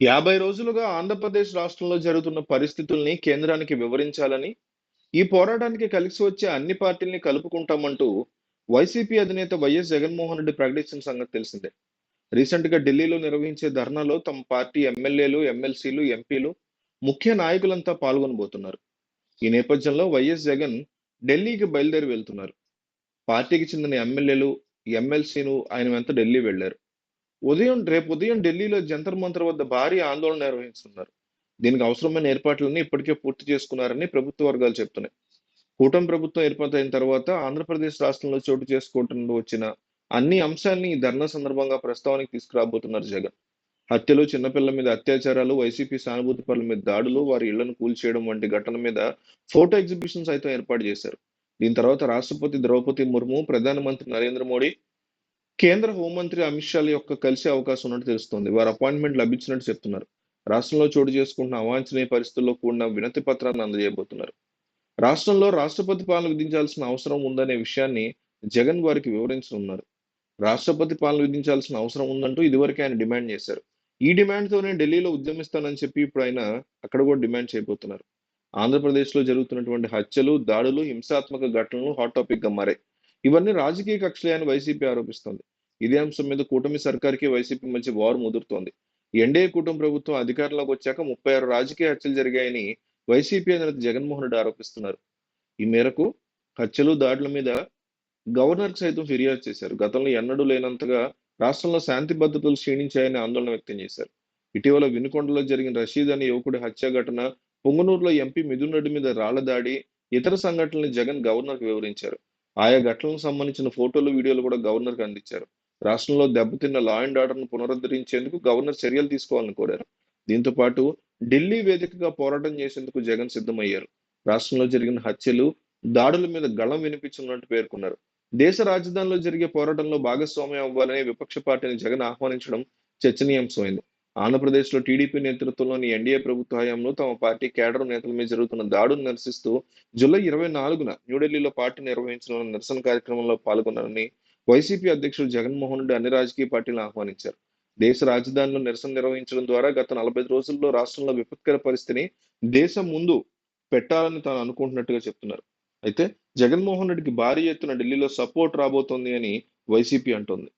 50 రోజులుగా ఆంధ్రప్రదేశ్ రాష్ట్రంలో జరుగుతున్న పరిస్థితుల్ని కేంద్రానికి వివరించాలని, ఈ పోరాటానికి కలిసి వచ్చే అన్ని పార్టీల్ని కలుపుకుంటామంటూ వైసీపీ అధినేత వైఎస్ జగన్మోహన్ రెడ్డి ప్రకటించిన సంగతి తెలిసిందే. రీసెంట్‌గా ఢిల్లీలో నిర్వహించే ధర్నాలో తమ పార్టీ ఎమ్మెల్యేలు, ఎమ్మెల్సీలు, ఎంపీలు, ముఖ్య నాయకులంతా పాల్గొనబోతున్నారు. ఈ నేపథ్యంలో వైఎస్ జగన్ ఢిల్లీకి బయలుదేరి వెళ్తున్నారు. పార్టీకి చెందిన ఎమ్మెల్యేలు, ఎమ్మెల్సీలు ఆయన వెంట ఢిల్లీ వెళ్లారు. రేపు ఉదయం ఢిల్లీలో జంతర్ మంతర్ వద్ద భారీ ఆందోళన నిర్వహిస్తున్నారు. దీనికి అవసరమైన ఏర్పాట్లన్నీ ఇప్పటికే పూర్తి చేసుకున్నారని ప్రభుత్వ వర్గాలు చెప్తున్నాయి. కూటమి ప్రభుత్వం ఏర్పాటైన తర్వాత ఆంధ్రప్రదేశ్ రాష్ట్రంలో చోటు చేసుకోవటంలో వచ్చిన అన్ని అంశాల్ని ఈ ధర్నా సందర్భంగా ప్రస్తావనకి తీసుకురాబోతున్నారు జగన్. హత్యలు, చిన్నపిల్లల మీద అత్యాచారాలు, వైసీపీ సానుభూతి పరుల మీద దాడులు, వారి ఇళ్లను కూల్చేయడం వంటి ఘటన మీద ఫోటో ఎగ్జిబిషన్ సైతం ఏర్పాటు చేశారు. దీని తర్వాత రాష్ట్రపతి ద్రౌపది ముర్ము, ప్రధానమంత్రి నరేంద్ర మోడీ, కేంద్ర హోంమంత్రి అమిత్ షాల యొక్క కలిసే అవకాశం ఉన్నట్టు తెలుస్తోంది. వారి అపాయింట్మెంట్ లభించినట్టు చెప్తున్నారు. రాష్ట్రంలో చోటు చేసుకుంటున్న అవాంఛనీయ పరిస్థితుల్లో కూడిన వినతి పత్రాన్ని అందజేయబోతున్నారు. రాష్ట్రంలో రాష్ట్రపతి పాలన విధించాల్సిన అవసరం ఉందనే విషయాన్ని జగన్ వారికి వివరించనున్నారు. రాష్ట్రపతి పాలన విధించాల్సిన అవసరం ఉందంటూ ఇదివరకే ఆయన డిమాండ్ చేశారు. ఈ డిమాండ్ తోనే ఢిల్లీలో ఉద్యమిస్తానని చెప్పి ఇప్పుడు ఆయన అక్కడ కూడా డిమాండ్ చేయబోతున్నారు. ఆంధ్రప్రదేశ్ లో జరుగుతున్నటువంటి హత్యలు, దాడులు, హింసాత్మక ఘటనలు హాట్ టాపిక్ గా మారాయి. ఇవన్నీ రాజకీయ కక్షలే అని వైసీపీ ఆరోపిస్తోంది. ఇదే అంశం మీద కూటమి సర్కార్కి వైసీపీ మధ్య వారు ముదురుతోంది. ఎన్డీఏ కూటమి ప్రభుత్వం అధికారంలోకి వచ్చాక 36 రాజకీయ హత్యలు జరిగాయని వైసీపీ అధినేత జగన్మోహన్ రెడ్డి ఆరోపిస్తున్నారు. ఈ మేరకు హత్యలు, దాడుల మీద గవర్నర్ సైతం ఫిర్యాదు చేశారు. గతంలో ఎన్నడూ లేనంతగా రాష్ట్రంలో శాంతి భద్రతలు క్షీణించాయని ఆందోళన వ్యక్తం చేశారు. ఇటీవల వినుకొండలో జరిగిన రషీద్ అనే యువకుడి హత్య ఘటన, పొంగనూరులో ఎంపీ మిథున్ రెడ్డి మీద రాళ్ల దాడి, ఇతర సంఘటనలు జగన్ గవర్నర్కు వివరించారు. ఆయా ఘటనలకు సంబంధించిన ఫోటోలు, వీడియోలు కూడా గవర్నర్కు అందించారు. రాష్ట్రంలో దెబ్బతిన్న లా అండ్ ఆర్డర్ను పునరుద్ధరించేందుకు గవర్నర్ చర్యలు తీసుకోవాలని కోరారు. దీంతో పాటు ఢిల్లీ వేదికగా పోరాటం చేసేందుకు జగన్ సిద్ధమయ్యారు. రాష్ట్రంలో జరిగిన హత్యలు, దాడుల మీద గళం వినిపించనున్నట్టు పేర్కొన్నారు. దేశ రాజధానిలో జరిగే పోరాటంలో భాగస్వామ్యం అవ్వాలని విపక్ష పార్టీని జగన్ ఆహ్వానించడం చర్చనీయాంశమైంది. ఆంధ్రప్రదేశ్లో టీడీపీ నేతృత్వంలోని ఎన్డీఏ ప్రభుత్వ హయాంలో తమ పార్టీ కేడర్ నేతల మీద జరుగుతున్న దాడును నిరసిస్తూ జూలై 24న న్యూఢిల్లీలో పార్టీ నిర్వహించిన నిరసన కార్యక్రమంలో పాల్గొన్నారని వైసీపీ అధ్యక్షుడు జగన్మోహన్ రెడ్డి అన్ని రాజకీయ పార్టీలను ఆహ్వానించారు. దేశ రాజధానిలో నిరసన నిర్వహించడం ద్వారా గత 45 రోజుల్లో రాష్ట్రంలో విపత్కర పరిస్థితిని దేశం ముందు పెట్టాలని తాను అనుకుంటున్నట్టుగా చెప్తున్నారు. అయితే జగన్మోహన్ రెడ్డికి భారీ ఎత్తున ఢిల్లీలో సపోర్ట్ రాబోతోంది అని వైసీపీ అంటోంది.